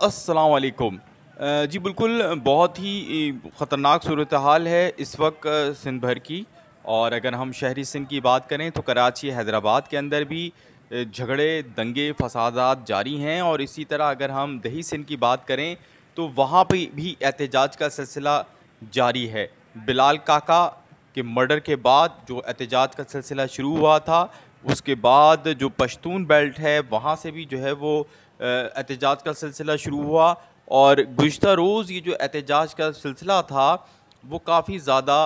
अस्सलाम वालेकुम। जी बिल्कुल, बहुत ही ख़तरनाक सूरत हाल है इस वक्त सिंध भर की। और अगर हम शहरी सिंध की बात करें तो कराची, हैदराबाद के अंदर भी झगड़े, दंगे, फसादात जारी हैं। और इसी तरह अगर हम दही सिंध की बात करें तो वहाँ पे भी एहतजाज का सिलसिला जारी है। बिलाल काका के मर्डर के बाद जो एहतजाज का सिलसिला शुरू हुआ था, उसके बाद जो पश्तून बेल्ट है वहाँ से भी जो है वो एहतजाज का सिलसिला शुरू हुआ। और गुज़िश्ता रोज़ ये जो एहतजाज का सिलसिला था वो काफ़ी ज़्यादा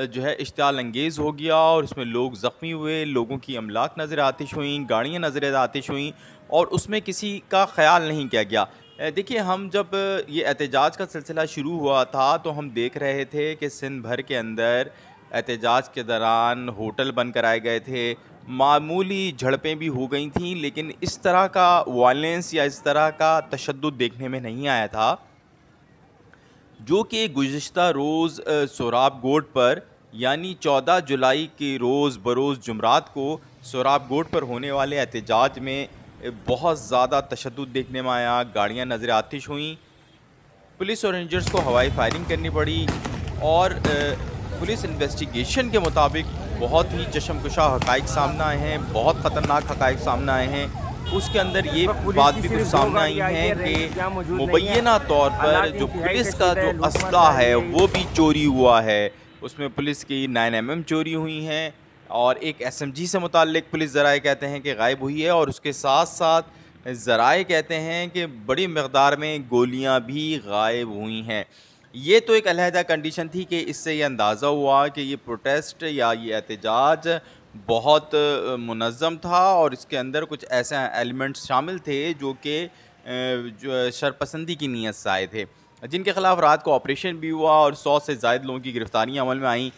जो है इश्तियाल अंगेज़ हो गया और इसमें लोग ज़ख्मी हुए, लोगों की अमलाक नज़र आतिश हुईं, गाड़ियाँ नज़र आतिश हुईं और उसमें किसी का ख़याल नहीं किया गया। देखिए, हम जब ये एहतजाज का सिलसिला शुरू हुआ था तो हम देख रहे थे कि सिंध भर के अंदर एहतजाज के दौरान होटल बंद कराए गए थे, मामूली झड़पें भी हो गई थीं, लेकिन इस तरह का वायलेंस या इस तरह का तशद्दुद देखने में नहीं आया था जो कि गुज़िश्ता रोज़ सोराब गोड पर, यानी 14 जुलाई के रोज़ बरोज़ जुमरात को सोराब गोड पर होने वाले एहतजाज में बहुत ज़्यादा तशद्दुद देखने में आया। गाड़ियाँ नज़र आतिश हुईं, पुलिस और रेंजर्स को हवाई फायरिंग करनी पड़ी। और पुलिस इन्वेस्टिगेशन के मुताबिक बहुत ही चशमकुशा हक़ाइक़ सामने आए हैं, बहुत ख़तरनाक हक़ाइक़ सामने आए हैं। उसके अंदर ये बात भी कुछ सामने आई है कि मुबैना तौर पर जो पुलिस का जो असला है वो भी चोरी हुआ है। उसमें पुलिस की 9mm चोरी हुई हैं और एक SMG से मुताल्लिक़ पुलिस ज़राए कहते हैं कि गायब हुई है। और उसके साथ साथ ज़राए कहते हैं कि बड़ी मक़दार में गोलियां भी गायब हुई हैं। ये तो एक अलहदा कंडीशन थी कि इससे ये अंदाज़ा हुआ कि ये प्रोटेस्ट या ये एहतजाज बहुत मुनज़्ज़म था और इसके अंदर कुछ ऐसे एलिमेंट्स शामिल थे जो कि जो शरपसंदी की नीयत से आए थे, जिनके ख़िलाफ़ रात को ऑपरेशन भी हुआ और 100 से ज़ायद लोगों की गिरफ़्तारियाँ अमल में आईं।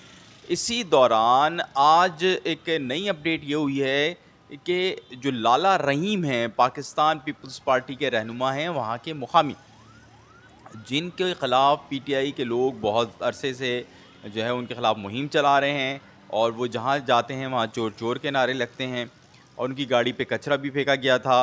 इसी दौरान आज एक नई अपडेट ये हुई है कि जो लाला रहीम हैं, पाकिस्तान पीपल्स पार्टी के रहनुमा हैं, वहाँ के मुक़ामी, जिनके ख़िलाफ़ PTI के लोग बहुत अरसे से जो है उनके ख़िलाफ़ मुहिम चला रहे हैं और वो जहाँ जाते हैं वहाँ चोर चोर के नारे लगते हैं और उनकी गाड़ी पे कचरा भी फेंका गया था।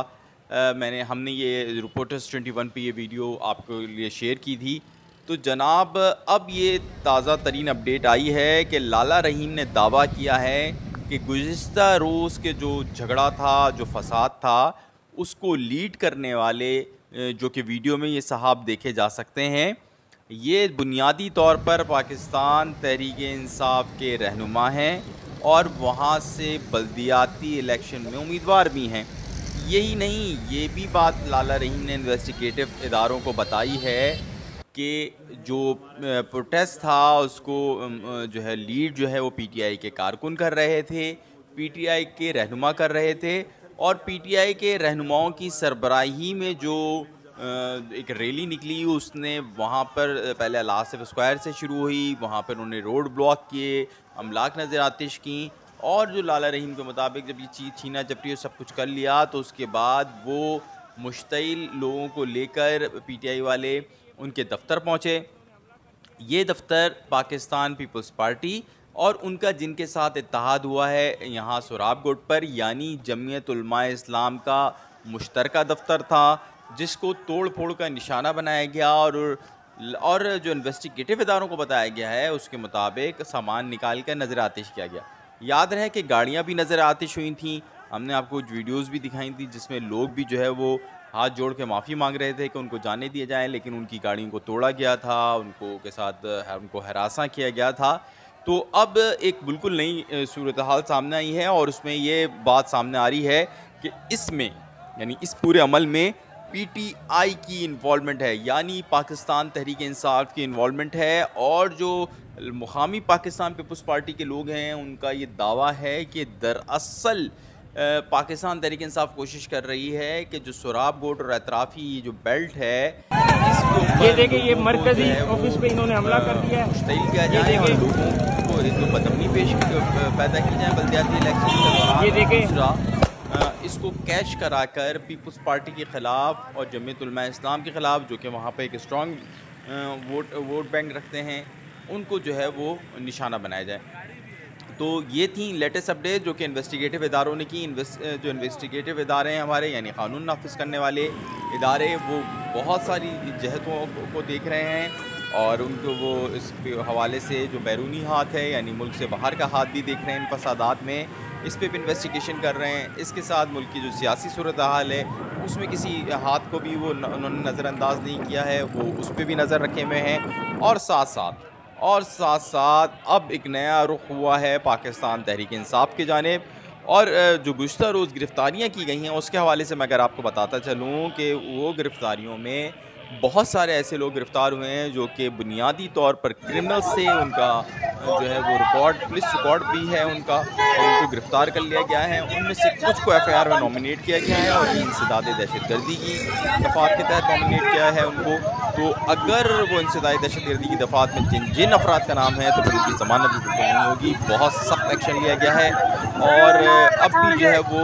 हमने ये रिपोर्टर्स 21 पे ये वीडियो आपके लिए शेयर की थी। तो जनाब, अब ये ताज़ा तरीन अपडेट आई है कि लाला रहीम ने दावा किया है कि गुज़िश्ता रोज़ के जो झगड़ा था, जो फसाद था, उसको लीड करने वाले जो कि वीडियो में ये साहब देखे जा सकते हैं, ये बुनियादी तौर पर पाकिस्तान तहरीक-ए-इंसाफ के रहनुमा हैं और वहाँ से बल्दियाती इलेक्शन में उम्मीदवार भी हैं। यही नहीं, ये भी बात लाला रहीम ने इन्वेस्टिगेटिव इदारों को बताई है कि जो प्रोटेस्ट था उसको जो है लीड जो है वो PTI के कारकुन कर रहे थे, PTI के रहनुमा कर रहे थे। और PTI के रहनुमाओं की सरबराही में जो एक रैली निकली, उसने वहाँ पर पहले अल आसिफ स्क्वायर से शुरू हुई, वहाँ पर उन्होंने रोड ब्लॉक किए, अमलाक नज़र आतिश की। और जो लाला रहीम के मुताबिक जब ये चीज़ छीना झपटी सब कुछ कर लिया तो उसके बाद वो मुश्तइल लोगों को लेकर PTI वाले उनके दफ्तर पहुँचे। ये दफ्तर पाकिस्तान पीपल्स पार्टी और उनका जिनके साथ इत्तेहाद हुआ है यहाँ सोराब गोड पर, यानी जमीयत उलमाए इस्लाम का मुश्तरका दफ्तर था, जिसको तोड़ फोड़ का निशाना बनाया गया। और जो इन्वेस्टिगेटिव इदारों को बताया गया है उसके मुताबिक सामान निकाल कर नज़र आतिश किया गया। याद रहे कि गाड़ियाँ भी नज़र आतिश हुई थी। हमने आपको कुछ वीडियोज़ भी दिखाई थी जिसमें लोग भी जो है वो हाथ जोड़ के माफ़ी मांग रहे थे कि उनको जाने दिया जाए, लेकिन उनकी गाड़ियों को तोड़ा गया था, उनको हरासा किया गया था। तो अब एक बिल्कुल नई सूरत हाल सामने आई है और उसमें ये बात सामने आ रही है कि इसमें, यानी इस पूरे अमल में PTI की इन्वॉल्वमेंट है, यानी पाकिस्तान तहरीक इंसाफ की इन्वॉल्वमेंट है। और जो मुकामी पाकिस्तान पीपल्स पार्टी के लोग हैं उनका ये दावा है कि दरअसल पाकिस्तान तहरीक इंसाफ कोशिश कर रही है कि जो सोराब गोड और अतराफ़ी जो बेल्ट है, इसको ये देखिए, ये मरकजी ऑफिस पे इन्होंने हमला कर दिया है, मुश्तइल किया जाए और लोगों को एक बदअमनी पैदा की जाए बल्दियाती इलेक्शन के दौरान। ये देखिए, दूसरा, इसको कैश कराकर पीपल्स पार्टी के ख़िलाफ़ और जमीयत उलमा इस्लाम के ख़िलाफ़, जो कि वहाँ पे एक स्ट्रॉन्ग वोट बैंक रखते हैं, उनको जो है वो निशाना बनाया जाए। तो ये थी लेटेस्ट अपडेट जो कि इन्वेस्टिगेटिव इदारों ने की। जो इन्वेस्टिगेटिव इदारे हैं हमारे, यानी कानून नाफिज करने वाले इदारे, वो बहुत सारी जहतों को देख रहे हैं और उनको वो इस हवाले से जो बैरूनी हाथ है यानी मुल्क से बाहर का हाथ भी देख रहे हैं इन फसादात में, इस पे भी इन्वेस्टिगेशन कर रहे हैं। इसके साथ मुल्क की जो सियासी सूरत हाल है उसमें किसी हाथ को भी वो उन्होंने नज़रअंदाज नहीं किया है, वो उस पर भी नज़र रखे हुए हैं। और साथ साथ अब एक नया रुख हुआ है पाकिस्तान तहरीक इंसाफ की जानिब, और जो गुज़श्ता रोज़ गिरफ़्तारियाँ की गई हैं उसके हवाले से मैं अगर आपको बताता चलूँ कि वो गिरफ़्तारियों में बहुत सारे ऐसे लोग गिरफ़्तार हुए हैं जो कि बुनियादी तौर पर क्रिमिनल से उनका जो है वो रिकॉर्ड, पुलिस रिकॉर्ड भी है उनका, और उनको गिरफ़्तार कर लिया गया है। उनमें से कुछ को FIR में नॉमिनेट किया गया है और ये इंसदाद दहशतगर्दी की दफ़ात के तहत नॉमिनेट किया है उनको। तो अगर वो इंसदाद दहशतगर्दी की दफ़ात में जिन अफराद का नाम है तो फिर उनकी ज़मानत बिल्कुल नहीं होगी। बहुत सख्त एक्शन लिया गया है। और अब भी जो है वो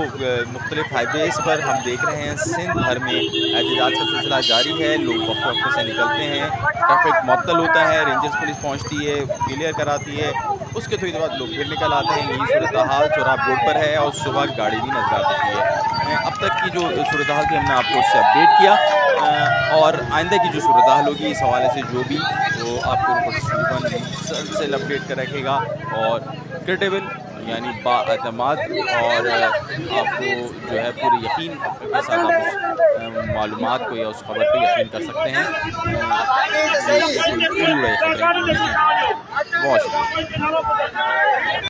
मुख्तलिफ हाईवेज़ पर हम देख रहे हैं सिंध भर में एहतजाज का सिलसिला जारी है। लोग वक्त से निकलते हैं, ट्रैफिक मुअत्तल होता है, रेंजर्स पुलिस पहुंचती है, क्लियर कराती है, उसके थोड़ी देर बाद लोग फिर निकल आते हैं। यही सूरत हाल चौराहा रोड पर है और सुबह गाड़ी भी नजर आती है। अब तक की जो सूरत हाल थी हमने आपको उससे अपडेट किया, और आइंदा की जो सूरत हाल होगी इस हवाले से जो भी वो आपको मुसलसल अपडेट कर रखेगा, और क्रेडिबल यानी बाअतमाद और आपको जो है पूरे यकीन के साथ आप उस मालूमात को या उस खबर पर यकीन कर सकते हैं। बहुत शुक्रिया।